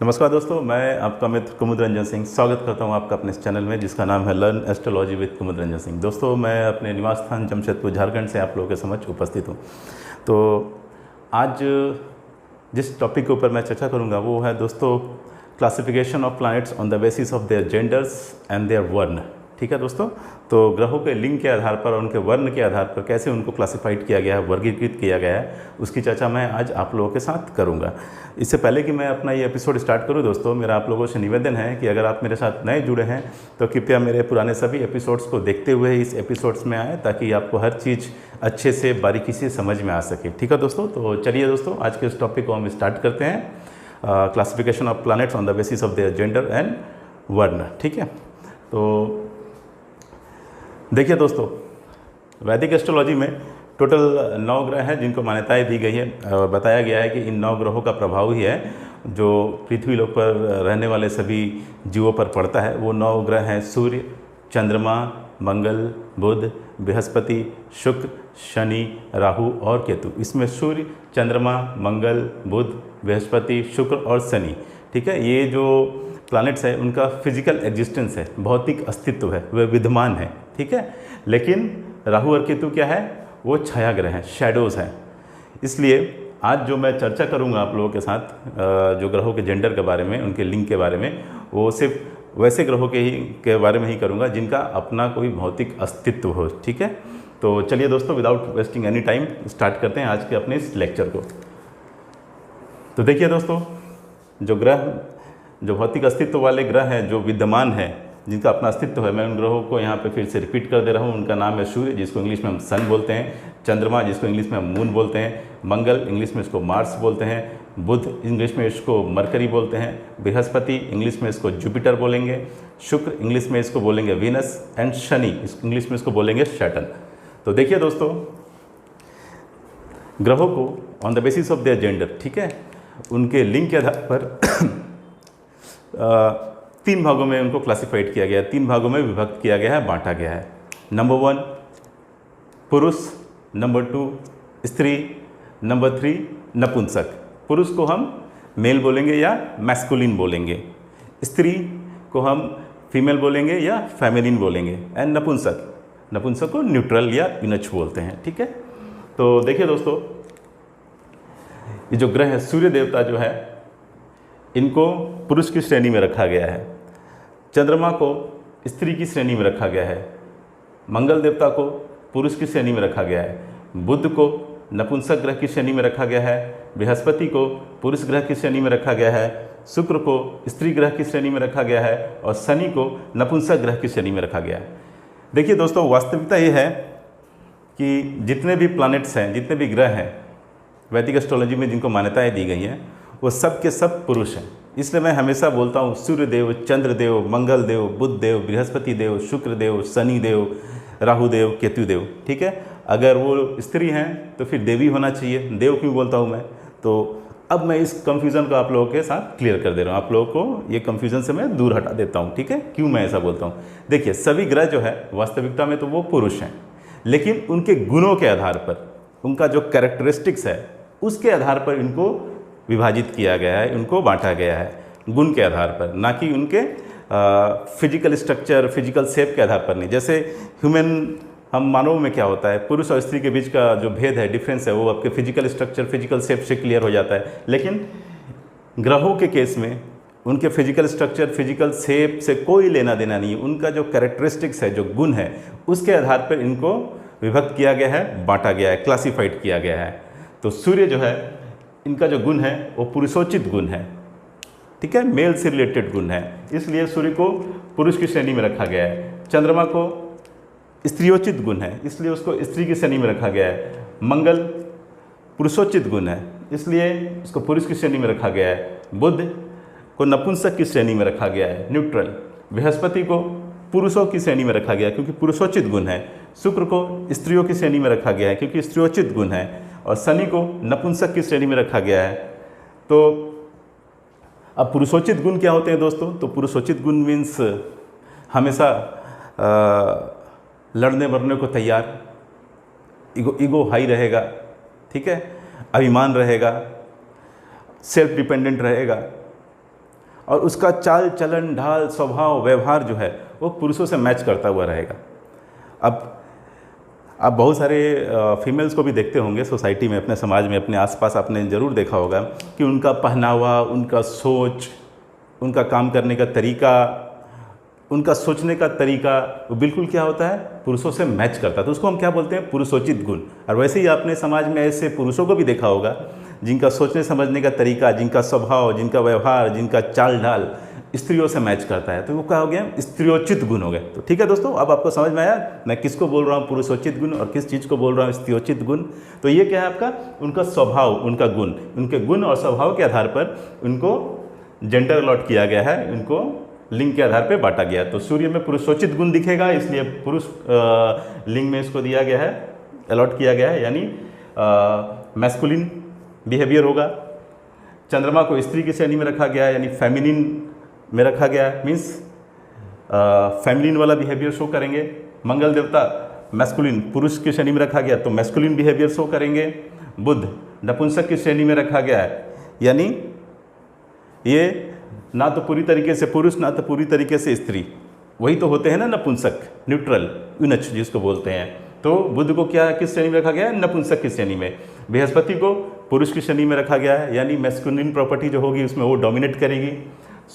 नमस्कार दोस्तों, मैं आपका मित्र कुमुद रंजन सिंह स्वागत करता हूं आपका अपने इस चैनल में जिसका नाम है लर्न एस्ट्रोलॉजी विद कुमुद रंजन सिंह। दोस्तों, मैं अपने निवास स्थान जमशेदपुर झारखंड से आप लोगों के समक्ष उपस्थित हूं। तो आज जिस टॉपिक के ऊपर मैं चर्चा करूंगा वो है दोस्तों classification of planets on the basis of their genders and their वर्ण। ठीक है दोस्तों, तो ग्रहों के लिंग के आधार पर और उनके वर्ण के आधार पर कैसे उनको क्लासिफाइड किया गया है, वर्गीकृत किया गया है, उसकी चर्चा मैं आज आप लोगों के साथ करूंगा। इससे पहले कि मैं अपना ये एपिसोड स्टार्ट करूं दोस्तों, मेरा आप लोगों से निवेदन है कि अगर आप मेरे साथ नए जुड़े हैं तो कृपया मेरे पुराने सभी एपिसोड्स को देखते हुए इस एपिसोड्स में आए ताकि आपको हर चीज़ अच्छे से बारीकी से समझ में आ सके। ठीक है दोस्तों, तो चलिए दोस्तों आज के इस टॉपिक को हम स्टार्ट करते हैं, classification of planets on the basis of their gender and वर्ण। ठीक है, तो देखिए दोस्तों, वैदिक एस्ट्रोलॉजी में टोटल 9 ग्रह हैं जिनको मान्यताएं दी गई है और बताया गया है कि इन 9 ग्रहों का प्रभाव ही है जो पृथ्वी लोक पर रहने वाले सभी जीवों पर पड़ता है। वो 9 ग्रह हैं सूर्य, चंद्रमा, मंगल, बुध, बृहस्पति, शुक्र, शनि, राहु और केतु। इसमें सूर्य, चंद्रमा, मंगल, बुध, बृहस्पति, शुक्र और शनि, ठीक है, ये जो प्लैनेट्स है उनका फिजिकल एग्जिस्टेंस है, भौतिक अस्तित्व है, वे विद्यमान है। ठीक है, लेकिन राहु और केतु क्या है, वो छाया ग्रह हैं, शैडोज़ हैं। इसलिए आज जो मैं चर्चा करूंगा आप लोगों के साथ जो ग्रहों के जेंडर के बारे में, उनके लिंग के बारे में, वो सिर्फ वैसे ग्रहों के बारे में ही करूंगा जिनका अपना कोई भौतिक अस्तित्व हो। ठीक है, तो चलिए दोस्तों, without wasting any time start करते हैं आज के अपने इस लेक्चर को। तो देखिए दोस्तों, जो भौतिक अस्तित्व वाले ग्रह हैं, जो विद्यमान हैं, जिनका अपना अस्तित्व है, मैं उन ग्रहों को यहाँ पे फिर से रिपीट कर दे रहा हूँ। उनका नाम है सूर्य, जिसको इंग्लिश में हम सन बोलते हैं, चंद्रमा जिसको इंग्लिश में हम मून बोलते हैं, मंगल इंग्लिश में इसको मार्स बोलते हैं, बुध इंग्लिश में इसको मरकरी बोलते हैं, बृहस्पति इंग्लिश में इसको जुपिटर बोलेंगे, शुक्र इंग्लिश में इसको बोलेंगे वीनस एंड शनि इंग्लिश में इसको बोलेंगे सैटर्न। तो देखिए दोस्तों, ग्रहों को on the basis of their gender, ठीक है, उनके लिंग के आधार पर 3 भागों में उनको क्लासिफाइड किया गया है, 3 भागों में विभक्त किया गया है, बांटा गया है। नंबर 1 पुरुष, नंबर 2 स्त्री, नंबर 3 नपुंसक। पुरुष को हम मेल बोलेंगे या मैस्कुलिन बोलेंगे, स्त्री को हम फीमेल बोलेंगे या फेमिनिन बोलेंगे, एंड नपुंसक को न्यूट्रल या इनच बोलते हैं। ठीक है, तो देखिए दोस्तों, ये जो ग्रह है, सूर्य देवता जो है, इनको पुरुष की श्रेणी में रखा गया है, चंद्रमा को स्त्री की श्रेणी में रखा गया है, मंगल देवता को पुरुष की श्रेणी में रखा गया है, बुध को नपुंसक ग्रह की श्रेणी में रखा गया है, बृहस्पति को पुरुष ग्रह की श्रेणी में रखा गया है, शुक्र को स्त्री ग्रह की श्रेणी में रखा गया है और शनि को नपुंसक ग्रह की श्रेणी में रखा गया है। देखिए दोस्तों, वास्तविकता ये है कि जितने भी प्लैनेट्स हैं, जितने भी ग्रह हैं वैदिक एस्ट्रोलॉजी में जिनको मान्यताएँ दी गई हैं, वो सब के सब पुरुष हैं। इसलिए मैं हमेशा बोलता हूँ सूर्य देव, चंद्र देव, मंगल देव, बुध देव, बृहस्पति देव, शुक्र देव, शनि देव, राहु देव, केतु देव। ठीक है, अगर वो स्त्री हैं तो फिर देवी होना चाहिए। देव क्यों बोलता हूँ मैं, तो अब मैं इस कन्फ्यूज़न को आप लोगों के साथ क्लियर कर दे रहा हूँ, आप लोगों को ये कन्फ्यूज़न से मैं दूर हटा देता हूँ। ठीक है, क्यों मैं ऐसा बोलता हूँ, देखिए सभी ग्रह जो है वास्तविकता में तो वो पुरुष हैं, लेकिन उनके गुणों के आधार पर, उनका जो कैरेक्टरिस्टिक्स है उसके आधार पर इनको विभाजित किया गया है, उनको बांटा गया है गुण के आधार पर, ना कि उनके फिजिकल स्ट्रक्चर, फिजिकल शेप के आधार पर नहीं। जैसे हम मानव में क्या होता है, पुरुष और स्त्री के बीच का जो भेद है, डिफरेंस है, वो आपके फिजिकल स्ट्रक्चर, फिजिकल शेप से क्लियर हो जाता है। लेकिन ग्रहों के केस में उनके फिजिकल स्ट्रक्चर, फिजिकल शेप से कोई लेना देना नहीं है, उनका जो कैरेक्टरिस्टिक्स है, जो गुण है, उसके आधार पर इनको विभक्त किया गया है, बांटा गया है, क्लासीफाइड किया गया है। तो सूर्य जो है, इनका जो गुण है वो पुरुषोचित गुण है। ठीक है, मेल से रिलेटेड गुण है, इसलिए सूर्य को पुरुष की श्रेणी में रखा गया है। चंद्रमा को स्त्रियोचित गुण है, इसलिए उसको स्त्री की श्रेणी में रखा गया है। मंगल पुरुषोचित गुण है, इसलिए उसको पुरुष की श्रेणी में रखा गया है। बुध को नपुंसक की श्रेणी में रखा गया है, न्यूट्रल। बृहस्पति को पुरुषों की श्रेणी में रखा गया है क्योंकि पुरुषोचित गुण है। शुक्र को स्त्रियों की श्रेणी में रखा गया है क्योंकि स्त्रियोचित गुण है, और शनि को नपुंसक की श्रेणी में रखा गया है। तो अब पुरुषोचित गुण क्या होते हैं दोस्तों, तो पुरुषोचित गुण मीन्स हमेशा लड़ने मरने को तैयार, ईगो हाई रहेगा, ठीक है, अभिमान रहेगा, सेल्फ डिपेंडेंट रहेगा, और उसका चाल चलन, ढाल, स्वभाव, व्यवहार जो है वो पुरुषों से मैच करता हुआ रहेगा। अब आप बहुत सारे फीमेल्स को भी देखते होंगे सोसाइटी में, अपने समाज में, अपने आसपास आपने ज़रूर देखा होगा कि उनका पहनावा, उनका सोच, उनका काम करने का तरीका, उनका सोचने का तरीका वो बिल्कुल क्या होता है, पुरुषों से मैच करता है। तो उसको हम क्या बोलते हैं, पुरुषोचित गुण। और वैसे ही आपने समाज में ऐसे पुरुषों को भी देखा होगा जिनका सोचने समझने का तरीका, जिनका स्वभाव, जिनका व्यवहार, जिनका चाल ढाल स्त्रियों से मैच करता है, तो वो क्या हो गया, स्त्रियोचित गुण हो गए। तो ठीक है दोस्तों, अब आपको समझ में आया मैं किसको बोल रहा हूँ पुरुषोचित गुण और किस चीज़ को बोल रहा हूँ स्त्रियोचित गुण। तो ये क्या है आपका, उनका स्वभाव, उनका गुण, उनके गुण और स्वभाव के आधार पर उनको जेंडर अलॉट किया गया है, उनको लिंग के आधार पर बांटा गया है। तो सूर्य में पुरुषोचित गुण दिखेगा, इसलिए पुरुष लिंग में इसको दिया गया है, अलॉट किया गया है, यानी मैस्कुलिन बिहेवियर होगा। चंद्रमा को स्त्री की श्रेणी में रखा गया है, यानी फेमिनिन में रखा गया है, मीन्स फेमिनिन वाला बिहेवियर शो करेंगे। मंगल देवता मैस्कुलिन, पुरुष की श्रेणी में रखा गया तो मैस्कुलिन बिहेवियर शो करेंगे। बुध नपुंसक की श्रेणी में रखा गया है, यानी ये ना तो पूरी तरीके से पुरुष ना तो पूरी तरीके से स्त्री, वही तो होते हैं ना नपुंसक, न्यूट्रल, यूनच जिसको बोलते हैं। तो बुध को क्या किस श्रेणी में रखा गया है, नपुंसक की श्रेणी में। बृहस्पति को पुरुष की श्रेणी में रखा गया है, यानी मैस्कुलिन प्रॉपर्टी जो होगी उसमें वो डोमिनेट करेगी।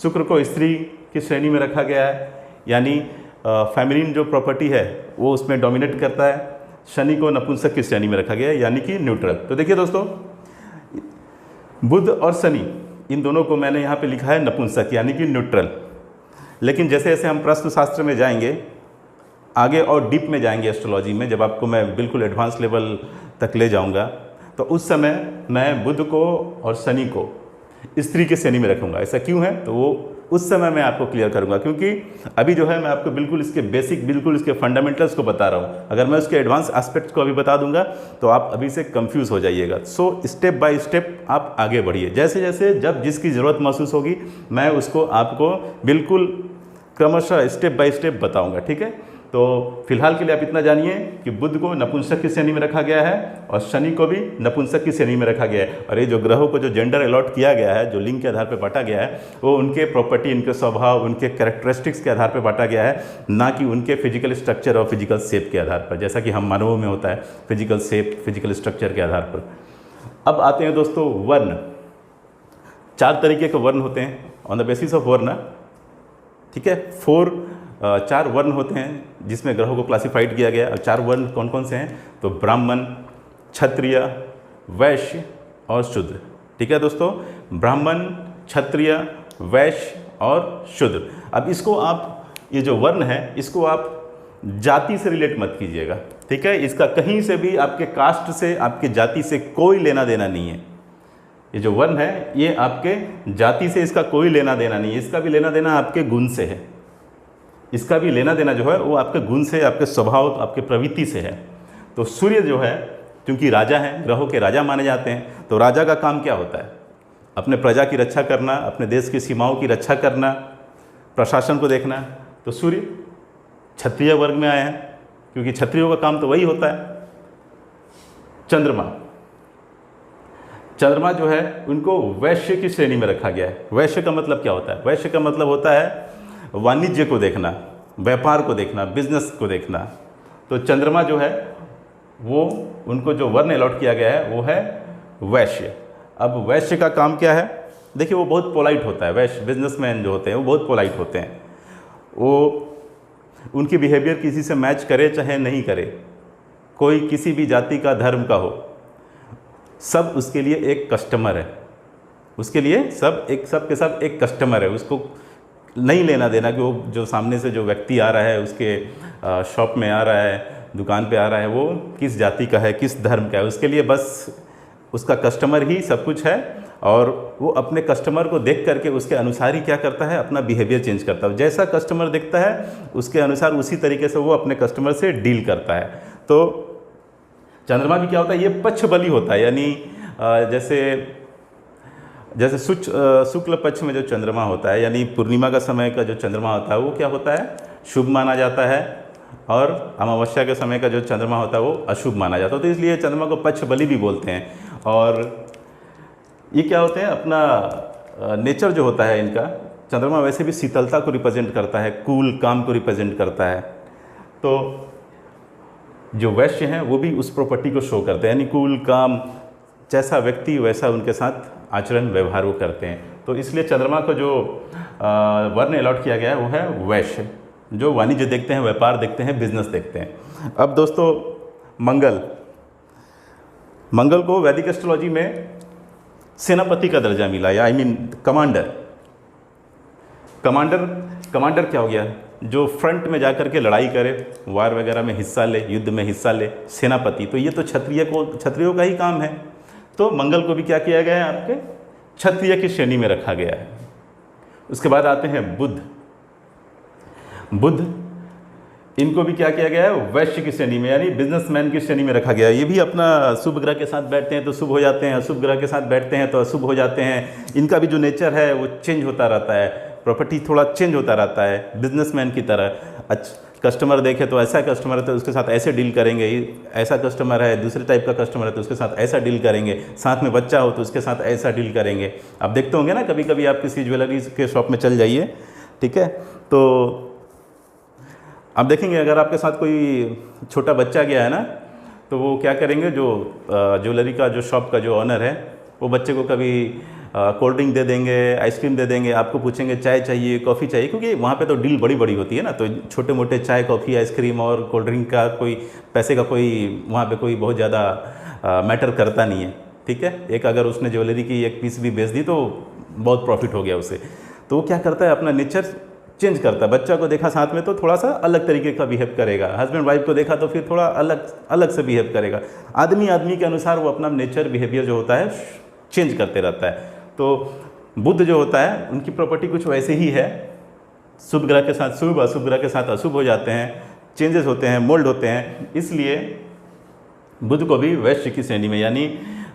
शुक्र को स्त्री की श्रेणी में रखा गया है, यानी फेमिनिन जो प्रॉपर्टी है वो उसमें डोमिनेट करता है। शनि को नपुंसक की श्रेणी में रखा गया है, यानी कि न्यूट्रल। तो देखिए दोस्तों, बुध और शनि इन दोनों को मैंने यहाँ पे लिखा है नपुंसक, यानी कि न्यूट्रल। लेकिन जैसे जैसे हम प्रश्न शास्त्र में जाएंगे आगे और डीप में जाएंगे एस्ट्रोलॉजी में, जब आपको मैं बिल्कुल एडवांस लेवल तक ले जाऊँगा, तो उस समय मैं बुध को और शनि को स्त्री की श्रेणी में रखूँगा। ऐसा क्यों है, तो वो उस समय मैं आपको क्लियर करूँगा, क्योंकि अभी जो है मैं आपको बिल्कुल इसके बेसिक, बिल्कुल इसके फंडामेंटल्स को बता रहा हूँ। अगर मैं उसके एडवांस एस्पेक्ट्स को अभी बता दूंगा तो आप अभी से कंफ्यूज हो जाइएगा। सो स्टेप बाय स्टेप आप आगे बढ़िए, जैसे जैसे जब जिसकी ज़रूरत महसूस होगी मैं उसको आपको बिल्कुल क्रमशः स्टेप बाय स्टेप बताऊँगा, ठीक है। तो फिलहाल के लिए आप इतना जानिए कि बुध को नपुंसक की श्रेणी में रखा गया है और शनि को भी नपुंसक की श्रेणी में रखा गया है। और ये जो ग्रहों को जो जेंडर अलॉट किया गया है, जो लिंग के आधार पर बांटा गया है, वो उनके प्रॉपर्टी, उनके स्वभाव, उनके कैरेक्टरिस्टिक्स के आधार पर बांटा गया है, ना कि उनके फिजिकल स्ट्रक्चर और फिजिकल शेप के आधार पर, जैसा कि हम मानवों में होता है फिजिकल शेप, फिजिकल स्ट्रक्चर के आधार पर। अब आते हैं दोस्तों वर्ण। 4 तरीके के वर्ण होते हैं ऑन द बेसिस ऑफ वर्ण, ठीक है। 4 वर्ण होते हैं जिसमें ग्रहों को क्लासिफाइड किया गया। और 4 वर्ण कौन कौन से हैं, तो ब्राह्मण, क्षत्रिय, वैश्य और शूद्र, ठीक है दोस्तों। ब्राह्मण, क्षत्रिय, वैश्य और शूद्र। अब इसको आप, ये जो वर्ण है इसको आप जाति से रिलेट मत कीजिएगा, ठीक है। इसका कहीं से भी आपके कास्ट से, आपके जाति से कोई लेना देना नहीं है। ये जो वर्ण है ये आपके जाति से इसका कोई लेना देना नहीं है, इसका भी लेना देना आपके गुण से है। इसका भी लेना देना जो है वो आपके गुण से, आपके स्वभाव, आपके प्रवृत्ति से है। तो सूर्य जो है, क्योंकि राजा हैं, ग्रहों के राजा माने जाते हैं, तो राजा का काम क्या होता है, अपने प्रजा की रक्षा करना, अपने देश की सीमाओं की रक्षा करना, प्रशासन को देखना। तो सूर्य क्षत्रिय वर्ग में आए हैं, क्योंकि क्षत्रियों का काम तो वही होता है। चंद्रमा, चंद्रमा जो है उनको वैश्य की श्रेणी में रखा गया है। वैश्य का मतलब क्या होता है, वैश्य का मतलब होता है वाणिज्य को देखना, व्यापार को देखना, बिजनेस को देखना। तो चंद्रमा जो है वो, उनको जो वर्ण अलॉट किया गया है वो है वैश्य। अब वैश्य का काम क्या है, देखिए वो बहुत पोलाइट होता है। वैश्य बिजनेसमैन जो होते हैं वो बहुत पोलाइट होते हैं। वो, उनकी बिहेवियर किसी से मैच करे चाहे नहीं करे, कोई किसी भी जाति का, धर्म का हो, सब उसके लिए एक कस्टमर है। उसके लिए सब के सब एक कस्टमर है। उसको नहीं लेना देना कि वो जो सामने से जो व्यक्ति आ रहा है, उसके शॉप में आ रहा है, दुकान पे आ रहा है, वो किस जाति का है, किस धर्म का है। उसके लिए बस उसका कस्टमर ही सब कुछ है। और वो अपने कस्टमर को देख करके उसके अनुसार ही क्या करता है, अपना बिहेवियर चेंज करता है। जैसा कस्टमर देखता है उसके अनुसार, उसी तरीके से वो अपने कस्टमर से डील करता है। तो चंद्रमा भी क्या होता है, ये पक्ष बली होता है, यानी जैसे शुक्ल पक्ष में जो चंद्रमा होता है, यानी पूर्णिमा का समय का जो चंद्रमा होता है वो क्या होता है, शुभ माना जाता है। और अमावस्या के समय का जो चंद्रमा होता है वो अशुभ माना जाता है। तो इसलिए चंद्रमा को पक्ष बली भी बोलते हैं। और ये क्या होते हैं, अपना नेचर जो होता है इनका, चंद्रमा वैसे भी शीतलता को रिप्रेजेंट करता है, कूल काम को रिप्रेजेंट करता है। तो जो वैश्य हैं वो भी उस प्रॉपर्टी को शो करते हैं, यानी कूल काम, जैसा व्यक्ति वैसा उनके साथ आचरण व्यवहार वो करते हैं। तो इसलिए चंद्रमा को जो वर्ण अलॉट किया गया है वो है वैश्य, जो वाणिज्य देखते हैं, व्यापार देखते हैं, बिजनेस देखते हैं। अब दोस्तों मंगल को वैदिक एस्ट्रोलॉजी में सेनापति का दर्जा मिला, या कमांडर। कमांडर क्या हो गया? जो फ्रंट में जाकर के लड़ाई करे, वार वगैरह में हिस्सा ले, युद्ध में हिस्सा ले, सेनापति। तो ये तो क्षत्रियों का ही काम है। तो मंगल को भी क्या किया गया है? आपके क्षत्रिय की श्रेणी में रखा गया है। उसके बाद आते हैं बुध, इनको भी क्या किया गया है? वैश्य की श्रेणी में, यानी बिजनेसमैन की श्रेणी में रखा गया है। ये भी अपना शुभ ग्रह के साथ बैठते हैं तो शुभ हो जाते हैं, अशुभ ग्रह के साथ बैठते हैं तो अशुभ हो जाते हैं। इनका भी जो नेचर है वो चेंज होता रहता है, प्रॉपर्टी थोड़ा चेंज होता रहता है बिजनेसमैन की तरह। कस्टमर देखे तो ऐसा कस्टमर है तो उसके साथ ऐसे डील करेंगे, ऐसा कस्टमर है, दूसरे टाइप का कस्टमर है तो उसके साथ ऐसा डील करेंगे, साथ में बच्चा हो तो उसके साथ ऐसा डील करेंगे। आप देखते होंगे ना, कभी कभी आप किसी ज्वेलरी के शॉप में चल जाइए, ठीक है, तो आप देखेंगे अगर आपके साथ कोई छोटा बच्चा गया है ना, तो वो क्या करेंगे, जो ज्वेलरी का जो शॉप का जो ऑनर है वो बच्चे को कभी कोल्ड ड्रिंक दे देंगे, आइसक्रीम दे देंगे, आपको पूछेंगे चाय चाहिए, कॉफ़ी चाहिए, क्योंकि वहाँ पे तो डील बड़ी बड़ी होती है ना। तो छोटे मोटे चाय, कॉफ़ी, आइसक्रीम और कोल्ड ड्रिंक का कोई पैसे का कोई वहाँ पे कोई बहुत ज़्यादा मैटर करता नहीं है, ठीक है। एक अगर उसने ज्वेलरी की एक पीस भी बेच दी तो बहुत प्रॉफिट हो गया उसे। तो वो क्या करता है, अपना नेचर चेंज करता है। बच्चा को देखा साथ में तो थोड़ा सा अलग तरीके का बिहेव करेगा, हस्बैंड वाइफ को देखा तो फिर थोड़ा अलग से बिहेव करेगा। आदमी के अनुसार वो अपना नेचर, बिहेवियर जो होता है चेंज करते रहता है। तो बुध जो होता है उनकी प्रॉपर्टी कुछ वैसे ही है, शुभ ग्रह के साथ शुभ, अशुभ ग्रह के साथ अशुभ हो जाते हैं, चेंजेस होते हैं, मोल्ड होते हैं। इसलिए बुध को भी वैश्य की श्रेणी में, यानी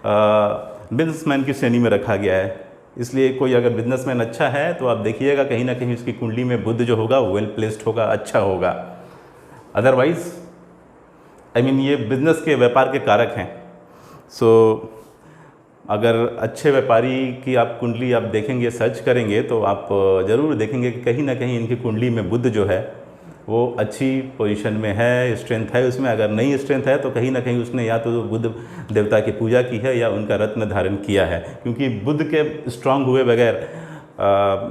बिजनेसमैन की श्रेणी में रखा गया है। इसलिए कोई अगर बिजनेसमैन अच्छा है तो आप देखिएगा कहीं ना कहीं उसकी कुंडली में बुध जो होगा वेल प्लेस्ड होगा, अच्छा होगा। अदरवाइज ये बिजनेस के, व्यापार के कारक हैं। सो अगर अच्छे व्यापारी की आप कुंडली आप देखेंगे, सर्च करेंगे तो आप ज़रूर देखेंगे कि कहीं ना कहीं इनकी कुंडली में बुध जो है वो अच्छी पोजीशन में है, स्ट्रेंथ है उसमें। अगर नहीं स्ट्रेंथ है तो कहीं ना कहीं उसने या तो बुध देवता की पूजा की है या उनका रत्न धारण किया है, क्योंकि बुध के स्ट्रांग हुए बगैर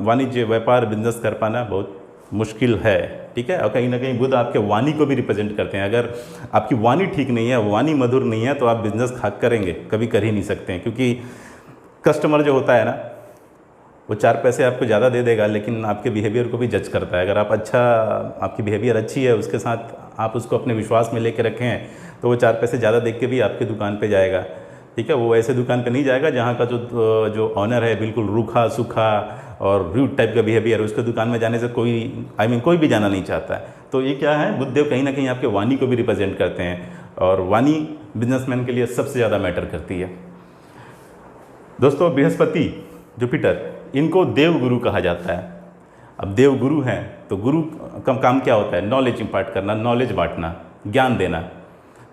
वाणिज्य, व्यापार, बिजनेस कर पाना बहुत मुश्किल है, ठीक है। और कहीं ना कहीं बुध आपके वाणी को भी रिप्रेजेंट करते हैं। अगर आपकी वाणी ठीक नहीं है, वाणी मधुर नहीं है, तो आप बिजनेस खाक करेंगे, कभी कर ही नहीं सकते हैं। क्योंकि कस्टमर जो होता है ना, वो 4 पैसे आपको ज़्यादा दे देगा, लेकिन आपके बिहेवियर को भी जज करता है। अगर आप आपकी बिहेवियर अच्छी है, उसके साथ आप उसको अपने विश्वास में लेके रखें हैं, तो वो 4 पैसे ज़्यादा देख के भी आपकी दुकान पे जाएगा, ठीक है। वो ऐसे दुकान पे नहीं जाएगा जहाँ का जो ऑनर है बिल्कुल रूखा सूखा और रूड टाइप का बिहेवियर, उसके दुकान में जाने से कोई भी जाना नहीं चाहता है। तो ये क्या है, बुधदेव कहीं ना कहीं आपके वाणी को भी रिप्रेजेंट करते हैं, और वाणी बिजनेसमैन के लिए सबसे ज़्यादा मैटर करती है। दोस्तों बृहस्पति, जुपिटर, इनको देव गुरु कहा जाता है। अब देव गुरु हैं तो गुरु का काम क्या होता है? नॉलेज इम्पार्ट करना, नॉलेज बांटना, ज्ञान देना।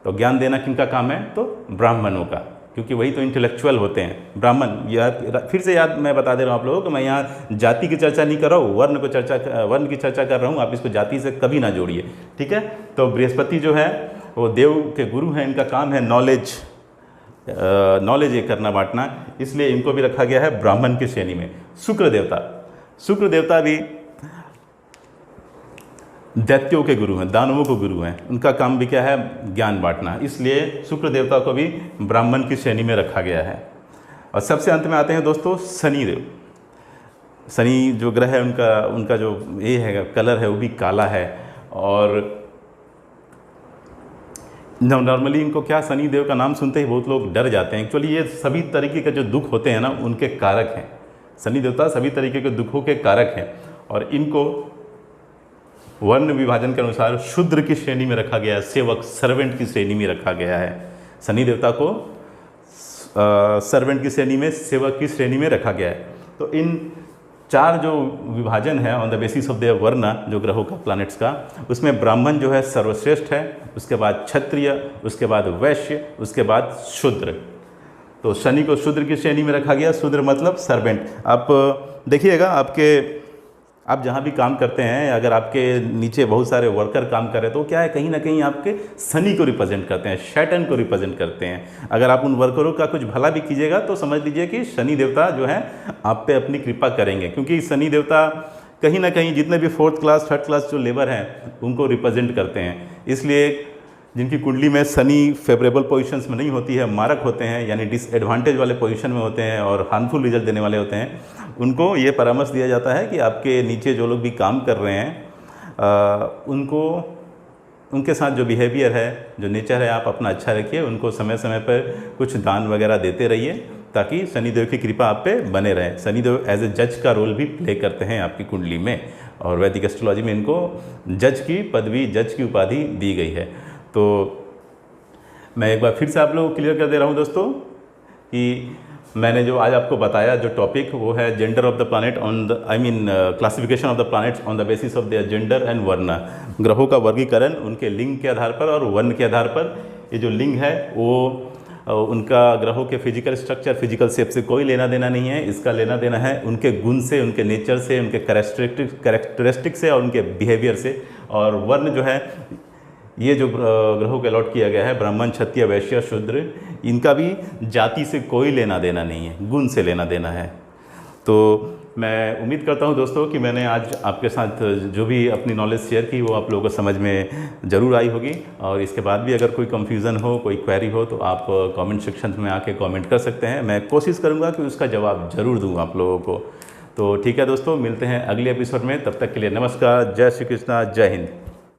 तो ज्ञान देना किनका काम है? तो ब्राह्मणों का, क्योंकि वही तो इंटेलेक्चुअल होते हैं ब्राह्मण। फिर से मैं बता दे रहा हूँ आप लोगों को, मैं यहाँ जाति की चर्चा नहीं कर रहा हूँ, वर्ण की चर्चा कर रहा हूँ। आप इसको जाति से कभी ना जोड़िए, ठीक है। तो बृहस्पति जो है वो देव के गुरु हैं, इनका काम है नॉलेज ये करना, बांटना, इसलिए इनको भी रखा गया है ब्राह्मण की श्रेणी में। शुक्र देवता भी दैत्यों के गुरु हैं, दानवों के गुरु हैं। उनका काम भी क्या है? ज्ञान बांटना, इसलिए शुक्र देवता को भी ब्राह्मण की श्रेणी में रखा गया है। और सबसे अंत में आते हैं दोस्तों शनिदेव। शनि जो ग्रह है उनका जो ये है कलर है वो भी काला है। और नॉर्मली इनको क्या, शनि देव का नाम सुनते ही बहुत लोग डर जाते हैं। एक्चुअली ये सभी तरीके के जो दुख होते हैं ना उनके कारक हैं। शनि देवता सभी तरीके के दुखों के कारक हैं, और इनको वर्ण विभाजन के अनुसार शूद्र की श्रेणी में रखा गया है, सेवक, सर्वेंट की श्रेणी में रखा गया है। शनि देवता को सर्वेंट की श्रेणी में, सेवक की श्रेणी में रखा गया है। तो इन 4 जो विभाजन है on the basis of the वर्ण, जो ग्रहों का, प्लैनेट्स का, उसमें ब्राह्मण जो है सर्वश्रेष्ठ है, उसके बाद क्षत्रिय, उसके बाद वैश्य, उसके बाद शूद्र। तो शनि को शूद्र की श्रेणी में रखा गया। शूद्र मतलब सर्वेंट। आप देखिएगा आपके आप जहाँ भी काम करते हैं, अगर आपके नीचे बहुत सारे वर्कर काम कर रहे हैं तो क्या है, कहीं ना कहीं आपके शनि को रिप्रेजेंट करते हैं, शैटर्न को रिप्रेजेंट करते हैं। अगर आप उन वर्करों का कुछ भला भी कीजिएगा तो समझ लीजिए कि शनि देवता जो है आप पे अपनी कृपा करेंगे, क्योंकि शनि देवता कहीं ना कहीं जितने भी 4th क्लास 3rd क्लास जो लेबर हैं उनको रिप्रेजेंट करते हैं। इसलिए जिनकी कुंडली में शनि फेवरेबल पोजीशंस में नहीं होती है, मारक होते हैं, यानी डिसएडवांटेज वाले पोजीशन में होते हैं और हार्मफुल रिजल्ट देने वाले होते हैं, उनको ये परामर्श दिया जाता है कि आपके नीचे जो लोग भी काम कर रहे हैं उनको, उनके साथ जो बिहेवियर है, जो नेचर है, आप अपना अच्छा रखिए। उनको समय समय पर कुछ दान वगैरह देते रहिए ताकि शनिदेव की कृपा आप पे बने रहे। शनिदेव एज ए जज का रोल भी प्ले करते हैं आपकी कुंडली में, और वैदिक एस्ट्रोलॉजी में इनको जज की पदवी, जज की उपाधि दी गई है। तो मैं एक बार फिर से आप लोगों को क्लियर कर दे रहा हूँ दोस्तों कि मैंने जो आज आपको बताया जो टॉपिक, वो है gender of the planet on the, I mean classification of the planets on the basis of their gender and वर्ण। ग्रहों का वर्गीकरण उनके लिंग के आधार पर और वर्ण के आधार पर। ये जो लिंग है वो उनका ग्रहों के फिजिकल स्ट्रक्चर, फिजिकल शेप से कोई लेना देना नहीं है। इसका लेना देना है उनके गुण से, उनके नेचर से, उनके कैरेक्टरिस्टिक से और उनके बिहेवियर से। और वर्ण जो है, ये जो ग्रहों को अलॉट किया गया है, ब्राह्मण, क्षत्रिय, वैश्य, शूद्र, इनका भी जाति से कोई लेना देना नहीं है, गुण से लेना देना है। तो मैं उम्मीद करता हूं दोस्तों कि मैंने आज आपके साथ जो भी अपनी नॉलेज शेयर की वो आप लोगों को समझ में ज़रूर आई होगी। और इसके बाद भी अगर कोई कन्फ्यूज़न हो, कोई क्वेरी हो, तो आप कमेंट सेक्शन में आके कमेंट कर सकते हैं। मैं कोशिश करूँगा कि उसका जवाब ज़रूर दूँ आप लोगों को। तो ठीक है दोस्तों, मिलते हैं अगले एपिसोड में। तब तक के लिए नमस्कार, जय श्री कृष्णा, जय हिंद।